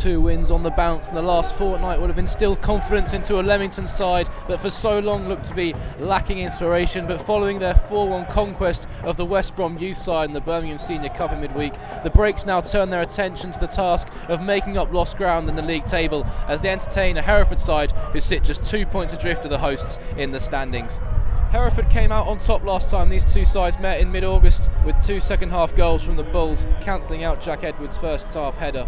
2 wins on the bounce in the last fortnight would have instilled confidence into a Leamington side that for so long looked to be lacking inspiration, but following their 4-1 conquest of the West Brom youth side in the Birmingham Senior Cup in midweek, the Breaks now turn their attention to the task of making up lost ground in the league table as they entertain a Hereford side who sit just 2 points adrift of the hosts in the standings. Hereford came out on top last time these two sides met in mid-August with 2 second-half goals from the Bulls, cancelling out Jack Edwards' first-half header.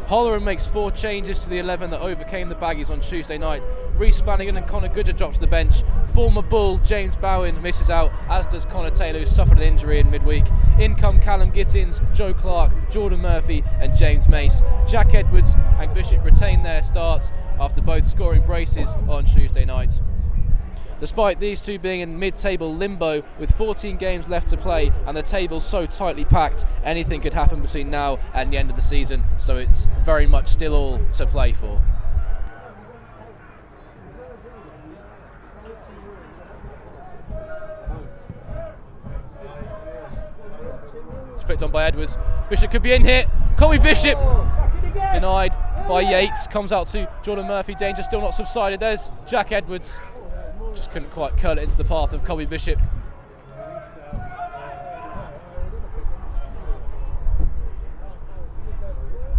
Holleran makes 4 changes to the 11 that overcame the Baggies on Tuesday night. Reece Flanagan and Connor Goodger drop to the bench. Former Bull James Bowen misses out, as does Connor Taylor, who suffered an injury in midweek. In come Callum Gittins, Joe Clark, Jordan Murphy and James Mace. Jack Edwards and Bishop retain their starts after both scoring braces on Tuesday night. Despite these two being in mid-table limbo with 14 games left to play and the table so tightly packed, anything could happen between now and the end of the season, so it's very much still all to play for. It's flicked on by Edwards. Bishop could be in here. Colby Bishop denied by Yates. Comes out to Jordan Murphy. Danger still not subsided. There's Jack Edwards. Just couldn't quite curl it into the path of Colby Bishop.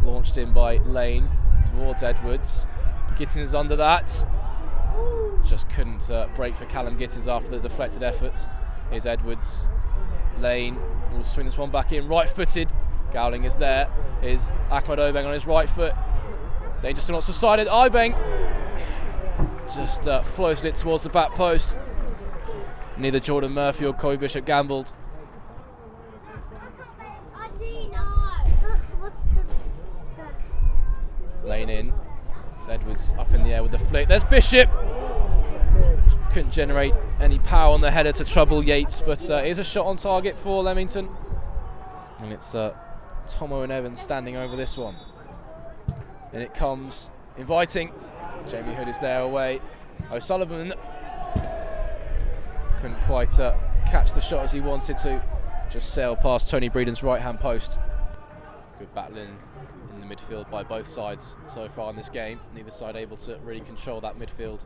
Launched in by Lane towards Edwards. Gittins is under that. Just couldn't break for Callum Gittins after the deflected efforts. Here's Edwards. Lane will swing this one back in. Right-footed. Gowling is there. Here's Ahmed Obeng on his right foot. Danger still not subsided. Obeng just floated it towards the back post. Neither Jordan Murphy or Colby Bishop gambled. Lane in. It's Edwards up in the air with the flick. There's Bishop. Couldn't generate any power on the header to trouble Yates, but here's a shot on target for Leamington. And it's Tomo and Evans standing over this one. And it comes inviting. Jamie Hood is there away. O'Sullivan couldn't quite catch the shot as he wanted to. Just sailed past Tony Breeden's right-hand post. Good battling in the midfield by both sides so far in this game. Neither side able to really control that midfield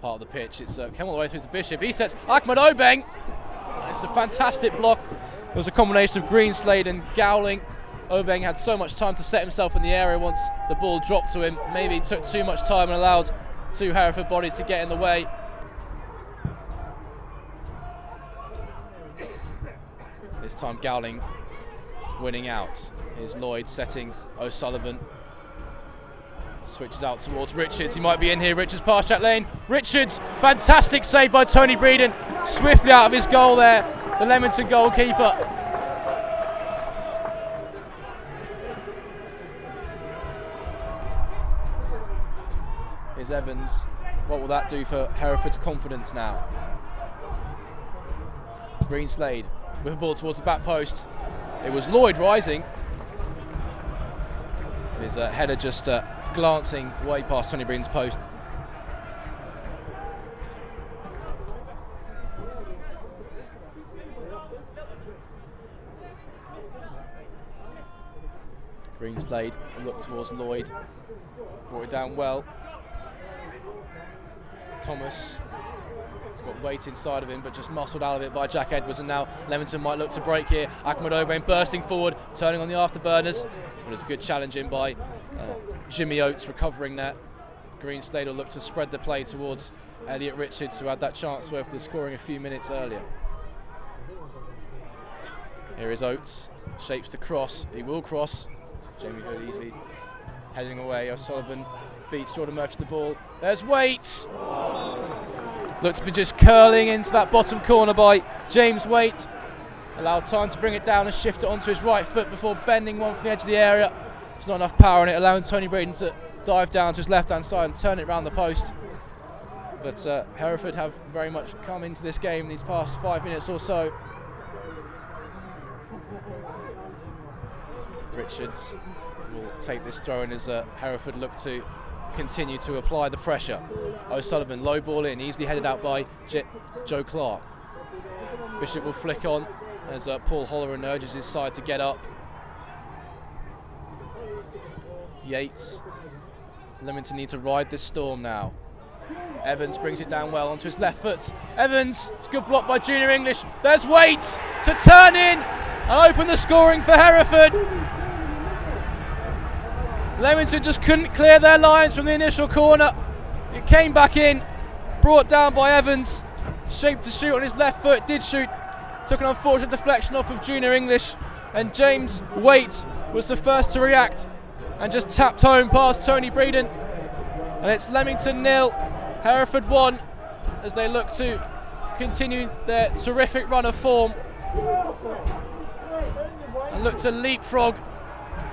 part of the pitch. It's come all the way through to Bishop. He sets Ahmed Obeng. It's a fantastic block. It was a combination of Greenslade and Gowling. Obeng had so much time to set himself in the area once the ball dropped to him. Maybe he took too much time and allowed 2 Hereford bodies to get in the way. This time Gowling winning out. Here's Lloyd setting O'Sullivan. Switches out towards Richards. He might be in here. Richards past Jack Lane. Richards, fantastic save by Tony Breeden. Swiftly out of his goal there, the Leamington goalkeeper. Here's Evans. What will that do for Hereford's confidence now? Greenslade with a ball towards the back post. It was Lloyd rising. His header just glancing way past Tony Breen's post. Greenslade looked towards Lloyd. Brought it down well. Thomas has got weight inside of him, but just muscled out of it by Jack Edwards, and now Leamington might look to break here. Ahmed Obeng bursting forward, turning on the afterburners. But it's a good challenge in by Jimmy Oates, recovering that. Greenslade will look to spread the play towards Elliot Richards, who had that chance worth the scoring a few minutes earlier. Here is Oates, shapes the cross. He will cross. Jamie Hood easily heading away. O'Sullivan beats Jordan Murphy to the ball. There's Waite. Looks to be just curling into that bottom corner by James Waite. Allowed time to bring it down and shift it onto his right foot before bending one from the edge of the area. There's not enough power in it, allowing Tony Breeden to dive down to his left-hand side and turn it round the post. But Hereford have very much come into this game these past 5 minutes or so. Richards will take this throw in as Hereford look to continue to apply the pressure. O'Sullivan, low ball in, easily headed out by Joe Clark. Bishop will flick on as Paul Holleran urges his side to get up. Yates. Leamington need to ride this storm now. Evans brings it down well onto his left foot. Evans, it's a good block by Junior English. There's Waite to turn in and open the scoring for Hereford. Leamington just couldn't clear their lines from the initial corner. It came back in, brought down by Evans. Shaped to shoot on his left foot, did shoot. Took an unfortunate deflection off of Junior English. And James Waite was the first to react and just tapped home past Tony Breeden. And it's Leamington 0, Hereford 1, as they look to continue their terrific run of form and look to leapfrog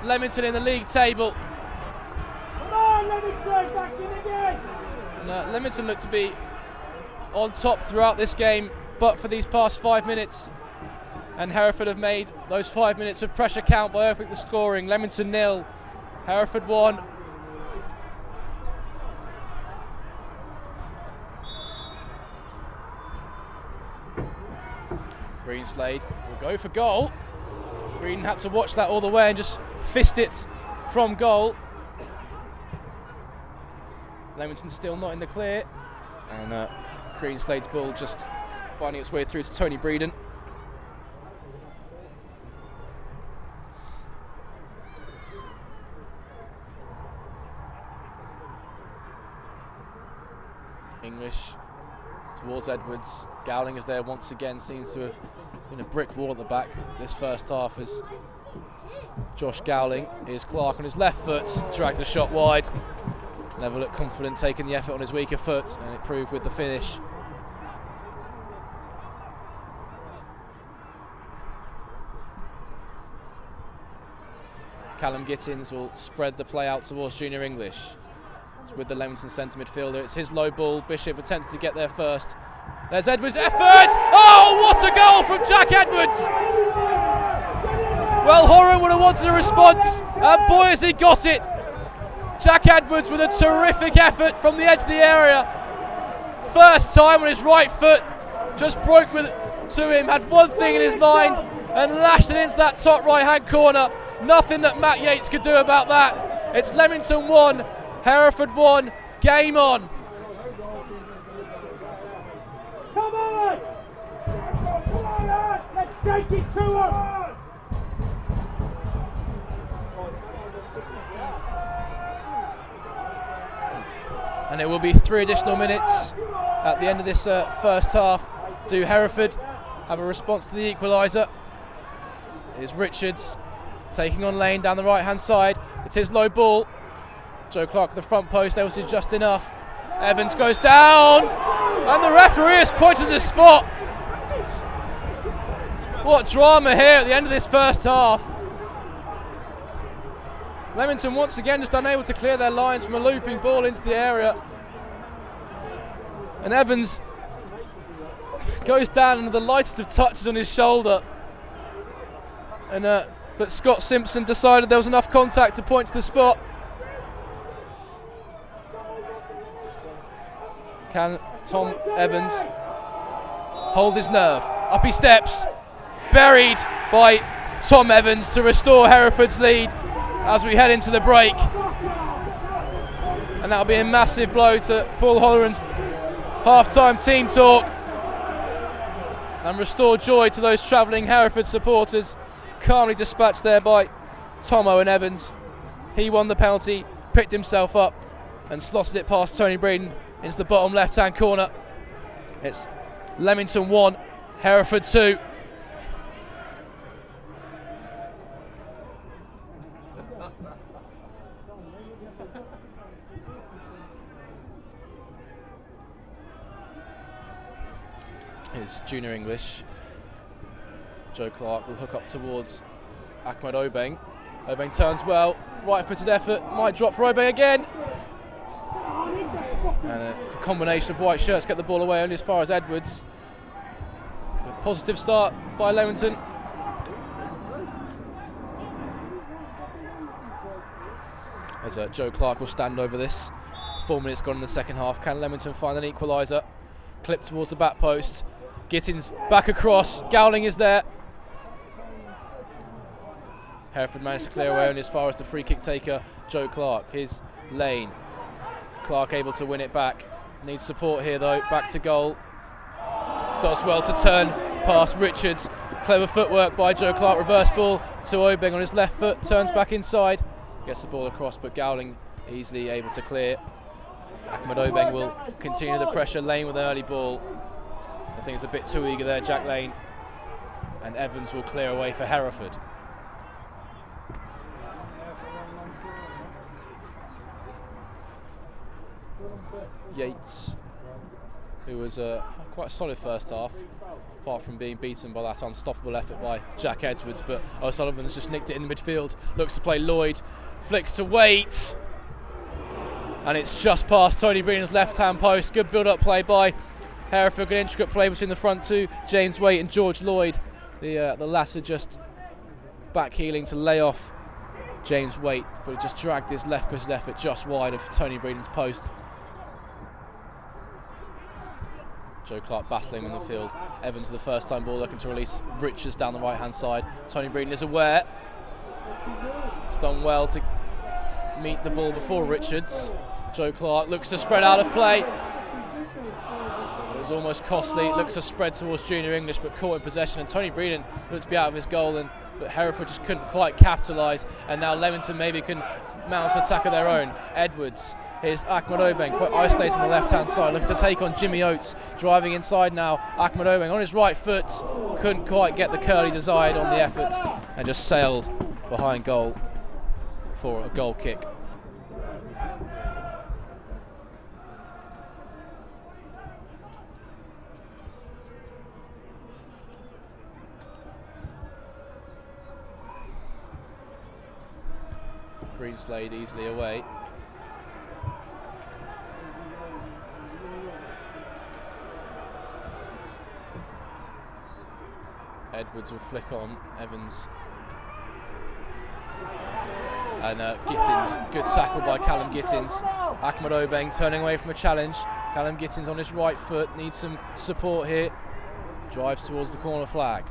Leamington in the league table. Come on, Leamington, back in again. And Leamington look to be on top throughout this game, but for these past 5 minutes. And Hereford have made those 5 minutes of pressure count by opening the scoring. Leamington 0, Hereford 1. Greenslade will go for goal. Breeden had to watch that all the way and just fist it from goal. Leamington still not in the clear. And Greenslade's ball just finding its way through to Tony Breeden. English towards Edwards. Gowling is there once again, seems to have been a brick wall at the back this first half as Josh Gowling is Clark on his left foot, dragged the shot wide. Never looked confident taking the effort on his weaker foot, and it proved with the finish. Callum Gittins will spread the play out towards Junior English. It's with the Leamington centre midfielder. It's his low ball. Bishop attempted to get there first. There's Edwards' effort! Oh, what a goal from Jack Edwards! Well, Horan would have wanted a response, and boy has he got it! Jack Edwards with a terrific effort from the edge of the area. First time on his right foot, just broke to him, had one thing in his mind, and lashed it into that top right-hand corner. Nothing that Matt Yates could do about that. It's Leamington 1, Hereford 1, game on. Come on! Come on, lads! Let's take it to them! And it will be 3 additional minutes at the end of this first half. Do Hereford have a response to the equaliser? It is Richards taking on Lane down the right-hand side. It's his low ball. Joe Clark at the front post, they was just enough. Evans goes down, and the referee has pointed to the spot. What drama here at the end of this first half. Leamington once again just unable to clear their lines from a looping ball into the area. And Evans goes down under the lightest of touches on his shoulder. And but Scott Simpson decided there was enough contact to point to the spot. Can Tom Evans hold his nerve? Up he steps, buried by Tom Evans to restore Hereford's lead as we head into the break. And that'll be a massive blow to Paul Holleran's half-time team talk and restore joy to those travelling Hereford supporters. Calmly dispatched there by Tomo and Evans. He won the penalty, picked himself up and slotted it past Tony Breeden into the bottom left-hand corner. It's Leamington 1, Hereford 2. Here's Junior English. Joe Clark will hook up towards Ahmed Obeng. Obeng turns well, right-footed effort, might drop for Obeng again. And it's a combination of white shirts get the ball away only as far as Edwards. A positive start by Leamington. As Joe Clark will stand over this. 4 minutes gone in the second half. Can Leamington find an equaliser? Clip towards the back post. Gittins back across. Gowling is there. Hereford managed to clear away only as far as the free kick taker, Joe Clark. Here's Lane. Clark able to win it back. Needs support here though, back to goal. Does well to turn past Richards. Clever footwork by Joe Clark, reverse ball to Obeng on his left foot, turns back inside. Gets the ball across, but Gowling easily able to clear. Ahmed Obeng will continue the pressure. Lane with an early ball. I think it's a bit too eager there, Jack Lane. And Evans will clear away for Hereford. Yates, who was quite a solid first half, apart from being beaten by that unstoppable effort by Jack Edwards, but O'Sullivan's just nicked it in the midfield, looks to play Lloyd, flicks to Waite, and it's just past Tony Breenan's left-hand post. Good build-up play by Hereford, good intricate play between the front two, James Waite and George Lloyd. The latter just back-heeling to lay off James Waite, but he just dragged his left-footed effort just wide of Tony Breenan's post. Joe Clark battling in the field. Evans the first time ball, looking to release Richards down the right hand side. Tony Breenan is aware. He's done well to meet the ball before Richards. Joe Clark looks to spread out of play. It was almost costly. Looks to spread towards Junior English, but caught in possession. And Tony Breenan looks to be out of his goal, but Hereford just couldn't quite capitalise. And now Leamington maybe can mount an attack of their own. Edwards. Here's Ahmed Obeng, quite isolated on the left-hand side, looking to take on Jimmy Oates, driving inside now. Ahmed Obeng on his right foot, couldn't quite get the curl he desired on the effort, and just sailed behind goal for a goal kick. Greenslade easily away. Edwards will flick on, Evans. And Gittins, good tackle by Callum Gittins. Ahmed Obeng turning away from a challenge. Callum Gittins on his right foot, needs some support here. Drives towards the corner flag.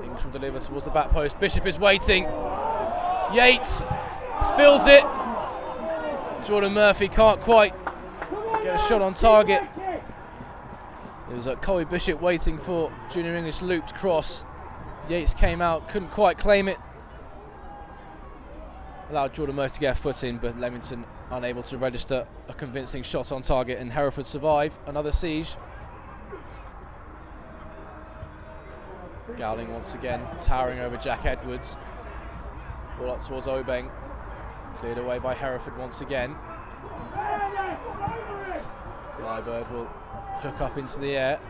English will deliver towards the back post. Bishop is waiting. Yates spills it. Jordan Murphy can't quite get a shot on target. It was Colby Bishop waiting for Junior English looped cross. Yates came out, couldn't quite claim it. Allowed Jordan Murphy to get a foot in, but Leamington unable to register a convincing shot on target, and Hereford survive another siege. Gowling once again towering over Jack Edwards. Ball up towards Obeng. Cleared away by Hereford once again. Liebird will hook up into the air,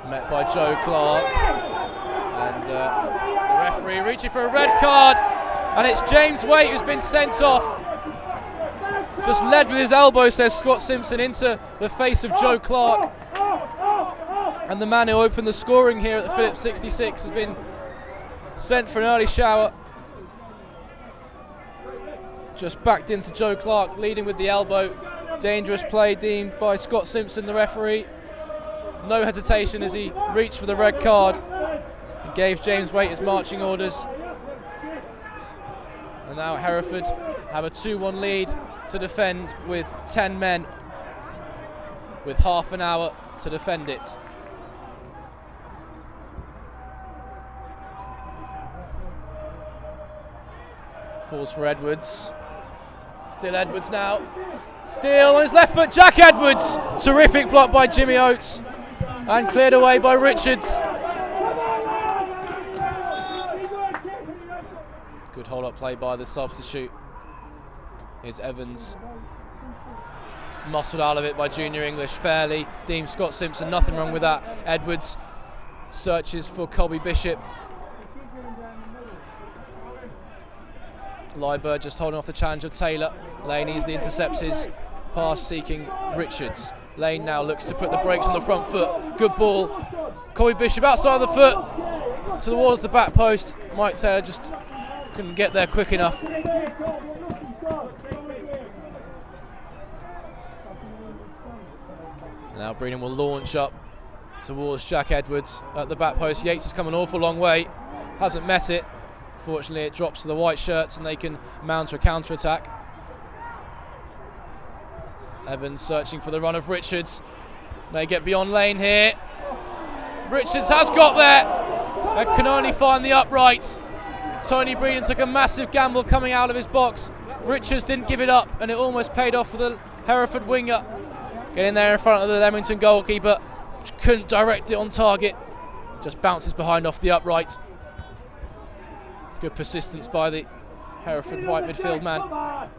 met by Joe Clark, and the referee reaching for a red card, and it's James Waite who's been sent off. Just led with his elbow, says Scott Simpson, into the face of Joe Clark, and the man who opened the scoring here at the Phillips 66 has been sent for an early shower. Just backed into Joe Clark, leading with the elbow. Dangerous play deemed by Scott Simpson, the referee. No hesitation as he reached for the red card and gave James Waite his marching orders. And now Hereford have a 2-1 lead to defend with 10 men, with half an hour to defend it. Falls for Edwards. Still Edwards now. Still on his left foot, Jack Edwards. Terrific block by Jimmy Oates and cleared away by Richards. Good hold-up play by the substitute. Here's Evans. Muscled out of it by Junior English fairly. Deemed Scott Simpson, nothing wrong with that. Edwards searches for Colby Bishop. Liebird just holding off the challenge of Taylor. Lane easily intercepts his pass seeking Richards. Lane now looks to put the brakes on the front foot. Good ball. Colby Bishop outside the foot towards the back post. Mike Taylor just couldn't get there quick enough. Now Breenan will launch up towards Jack Edwards at the back post. Yates has come an awful long way. Hasn't met it. Fortunately, it drops to the white shirts and they can mount a counter-attack. Evans searching for the run of Richards. May get beyond lane here. Richards has got there and can only find the upright. Tony Breenan took a massive gamble coming out of his box. Richards didn't give it up, and it almost paid off for the Hereford winger. Getting there in front of the Leamington goalkeeper. Couldn't direct it on target. Just bounces behind off the upright. Good persistence by the Hereford right midfield man.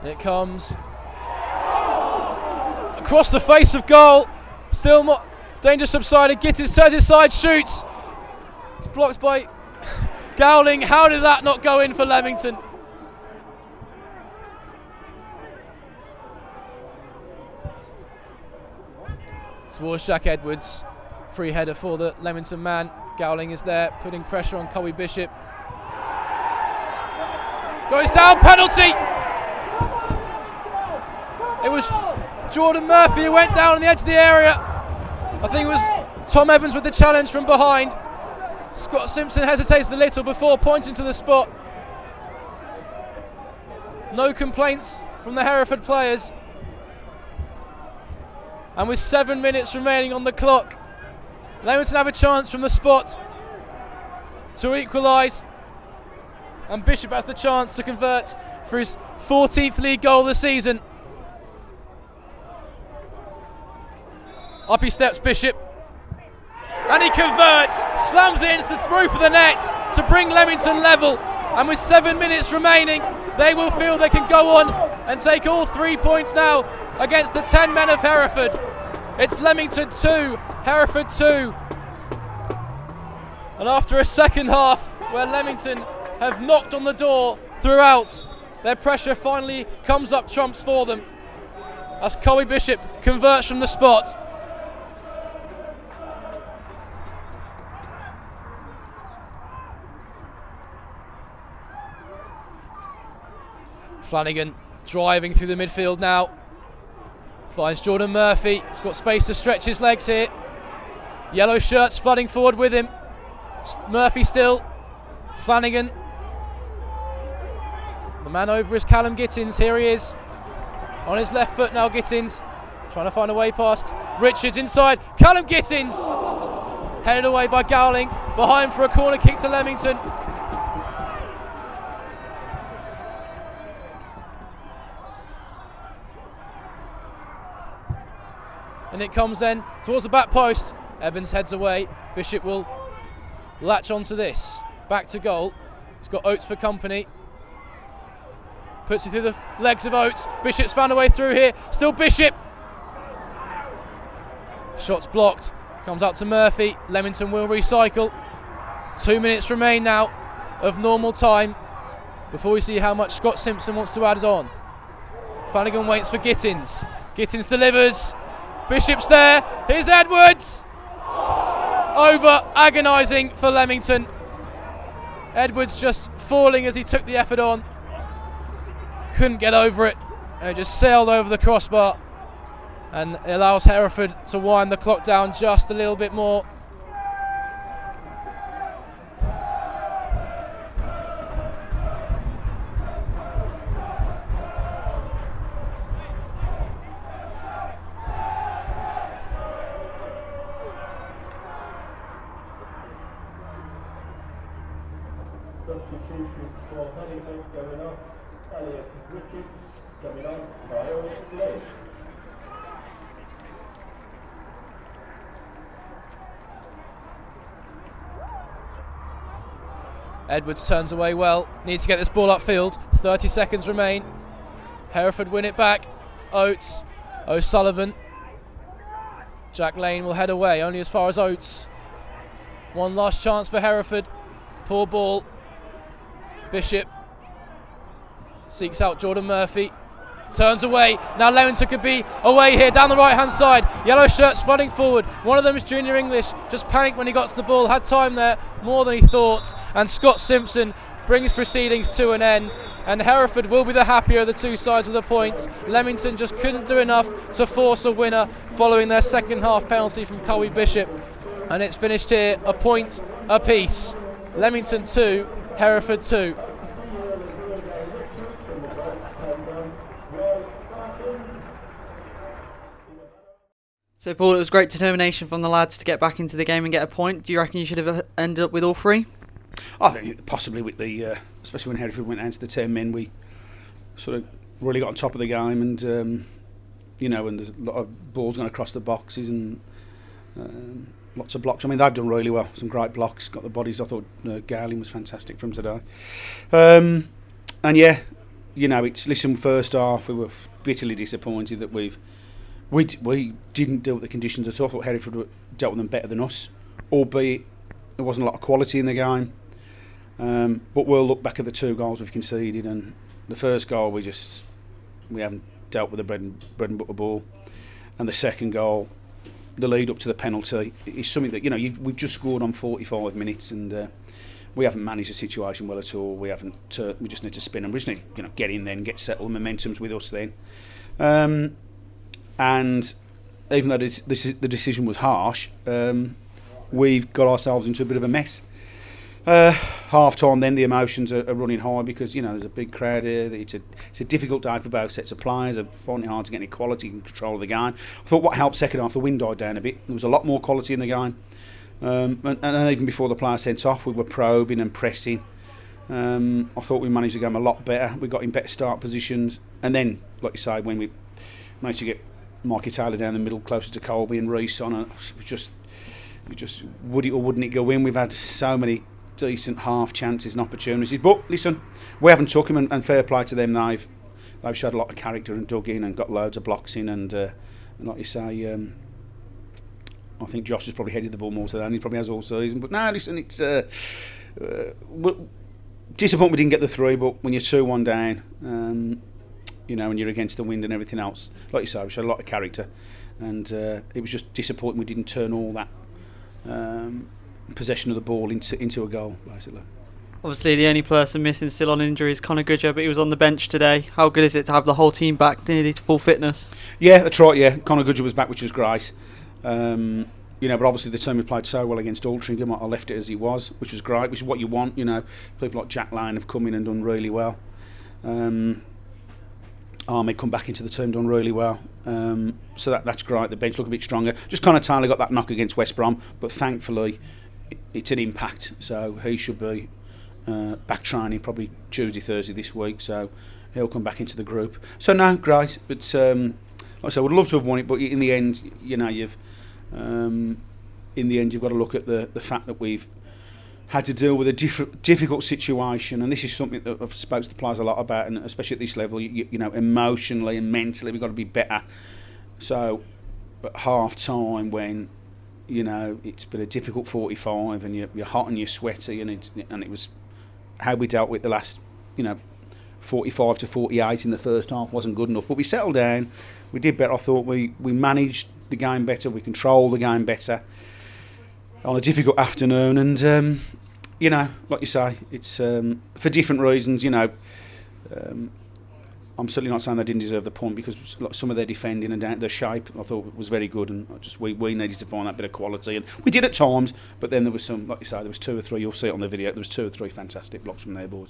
It comes across the face of goal. Still more danger subsided. Gittins turns his side, shoots. It's blocked by Gowling. How did that not go in for Leamington? Towards Jack Edwards. Free header for the Leamington man. Gowling is there, putting pressure on Colby Bishop. Goes down, penalty! It was Jordan Murphy who went down on the edge of the area. I think it was Tom Evans with the challenge from behind. Scott Simpson hesitates a little before pointing to the spot. No complaints from the Hereford players. And with 7 minutes remaining on the clock, Leamington have a chance from the spot to equalise. And Bishop has the chance to convert for his 14th league goal of the season. Up he steps, Bishop. And he converts, slams it into the roof of the net to bring Leamington level. And with 7 minutes remaining, they will feel they can go on and take all 3 points now against the 10 men of Hereford. It's Leamington 2, Hereford 2. And after a second half where Leamington have knocked on the door throughout, their pressure finally comes up trumps for them as Colby Bishop converts from the spot. Flanagan driving through the midfield now. Finds Jordan Murphy. He's got space to stretch his legs here. Yellow shirts flooding forward with him. Murphy still. Flanagan. The man over is Callum Gittins. Here he is. On his left foot now, Gittins. Trying to find a way past. Richards inside. Callum Gittins. Headed away by Gowling. Behind for a corner kick to Leamington. And it comes then towards the back post. Evans heads away. Bishop will latch onto this. Back to goal. He's got Oates for company. Puts it through the legs of Oates. Bishop's found a way through here. Still Bishop. Shot's blocked. Comes out to Murphy. Leamington will recycle. 2 minutes remain now of normal time before we see how much Scott Simpson wants to add it on. Flanagan waits for Gittins. Gittins delivers. Bishop's there. Here's Edwards. Over, agonising for Leamington. Edwards just falling as he took the effort on. Couldn't get over it. It just sailed over the crossbar. And it allows Hereford to wind the clock down just a little bit more. Substitution for Hanna going off. Elliot Richards coming on. Kyle Leek. Edwards turns away well. Needs to get this ball upfield. 30 seconds remain. Hereford win it back. Oates. O'Sullivan. Jack Lane will head away, only as far as Oates. One last chance for Hereford. Poor ball. Bishop seeks out Jordan Murphy. turns away. Now Leamington could be away here down the right hand side. Yellow shirts flooding forward. One of them is Junior English, just panicked when he got to the ball, had time there more than he thought, and Scott Simpson brings proceedings to an end, and Hereford will be the happier of the two sides with a point. Leamington just couldn't do enough to force a winner following their second half penalty from Colby Bishop, and it's finished here a point apiece. Leamington 2, Hereford 2. So Paul, it was great determination from the lads to get back into the game and get a point. Do you reckon you should have ended up with all three? I think possibly with the, especially when Hereford went down to the 10 men, we sort of really got on top of the game, and and there's a lot of balls going across the boxes and lots of blocks. I mean, they've done really well. Some great blocks. Got the bodies. I thought Garling was fantastic from today. And yeah, listen. First half, we were bitterly disappointed that we didn't deal with the conditions at all. I thought Hereford dealt with them better than us, albeit there wasn't a lot of quality in the game. But we'll look back at the 2 goals we've conceded, and the first goal we haven't dealt with the bread and butter ball, and the second goal, the lead up to the penalty, is something that we've just scored on 45 minutes, and we haven't managed the situation well at all. We just need to spin them. We just need to get in then, get settled. Momentum's with us then. And even though the decision was harsh, we've got ourselves into a bit of a mess. Half time, then the emotions are running high because there's a big crowd here. It's a difficult day for both sets of players. They're finding it hard to get any quality and control of the game. I thought what helped second half, the wind died down a bit. There was a lot more quality in the game, and even before the players sent off, we were probing and pressing. I thought we managed the game a lot better. We got in better start positions, and then, like you say, when we managed to get Mikey Taylor down the middle, closer to Colby and Reese on, it was just would it or wouldn't it go in? We've had so many decent half chances and opportunities, but listen, we haven't took them, and fair play to them. They've showed a lot of character and dug in and got loads of blocks in, and like you say, I think Josh has probably headed the ball more today than he probably has all season. But no, listen, it's disappointed we didn't get the 3, but when you're 2-1 down, and you're against the wind and everything else, like you say, we showed a lot of character, and it was just disappointing we didn't turn all that possession of the ball into a goal, basically. Obviously, the only person missing still on injury is Conor Goodger, but he was on the bench today. How good is it to have the whole team back nearly to full fitness? Yeah, that's right. Yeah, Conor Goodger was back, which was great. But obviously the team we played so well against Altrincham, I left it as he was, which was great, which is what you want. People like Jack Lane have come in and done really well. Ahmed come back into the team, done really well. So that's great. The bench look a bit stronger. Just Conor Taylor got that knock against West Brom, but thankfully it's an impact, so he should be back training probably Tuesday, Thursday this week, so he'll come back into the group. So no, great. But like I said, I would love to have won it, but in the end, you've got to look at the fact that we've had to deal with a difficult situation, and this is something that I've spoken to the players a lot about, and especially at this level, emotionally and mentally, we've got to be better. So at half time, when it's been a difficult 45, and you're hot and you're sweaty, and it was how we dealt with the last 45 to 48 in the first half wasn't good enough. But we settled down, we did better. I thought we managed the game better, we controlled the game better on a difficult afternoon, and like you say, it's for different reasons. I'm certainly not saying they didn't deserve the point, because some of their defending and their shape I thought was very good, and we needed to find that bit of quality, and we did at times. But then there was some, like you say, there was 2 or 3. You'll see it on the video. There was 2 or 3 fantastic blocks from their boys.